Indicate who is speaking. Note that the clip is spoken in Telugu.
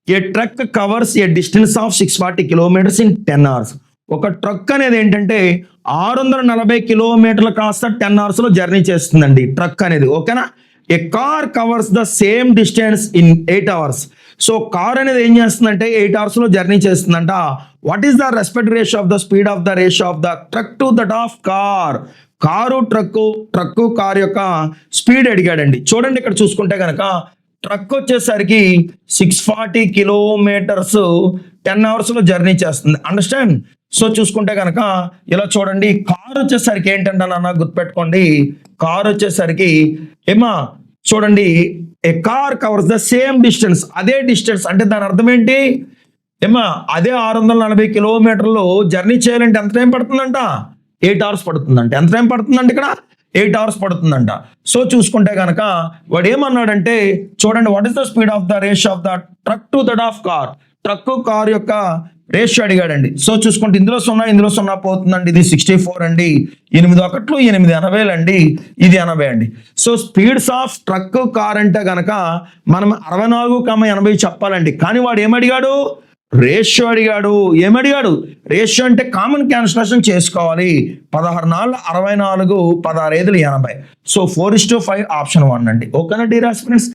Speaker 1: A truck covers a distance of 640 kilometres in 10 hours. ఒక ట్రక్ అనేది ఏంటంటే 640 కిలోమీటర్లు కాస్త 10 అవర్స్ లో జర్నీ చేస్తుందండి ట్రక్ అనేది. ఓకేనా? A car covers the same distance in 8 hours. So car అనేది ఏం చేస్తుందంటే 8 అవర్స్ లో జర్నీ చేస్తుందంట. What is the respect ratio of the speed of the ratio of the truck to that of car? Car truck car యొక్క స్పీడ్ అడిగాడండి. చూడండి ఇక్కడ చూసుకుంటే కనుక ట్రక్ వచ్చేసరికి 640 కిలోమీటర్స్ 10 అవర్స్ లో జర్నీ చేస్తుంది. అండర్స్టాండ్? సో చూసుకుంటే కనుక ఇలా చూడండి, కార్ వచ్చేసరికి ఏంటంటే నాన్న గుర్తుపెట్టుకోండి, కార్ వచ్చేసరికి చూడండి, a car covers the same distance, అదే డిస్టెన్స్ అంటే దాని అర్థం ఏంటి అదే 640 కిలోమీటర్లు జర్నీ చేయాలంటే ఎంత టైం పడుతుందంట? 8 అవర్స్ పడుతుందంట. ఎంత టైం పడుతుందంట ఇక్కడ? 8 అవర్స్ పడుతుందంట. సో చూసుకుంటే కనుక వాడు ఏమన్నాడంటే చూడండి, what is the speed of the ratio of the truck to that of car? Truck car యొక్క రేషియో అడిగాడండి. సో చూసుకుంటే ఇందులో 0 పోతుందండి. ఇది 64 అండి. 8 ఒకట్లు 8 80 అండి. ఇది 80 అండి. So speeds of truck car అంటే కనుక మనం 64,80 చెప్పాలండి. కానీ వాడు ఏమడిగాడు? రేషియో అడిగాడు. ఏమడిగాడు? రేషియో అంటే కామన్ క్యాన్సిలేషన్ చేసుకోవాలి. 16 4 64, 16 5 80. సో 4:5 ఆప్షన్ 1 అండి. ఓకేనా డియర్ ఆస్పిరెంట్స్?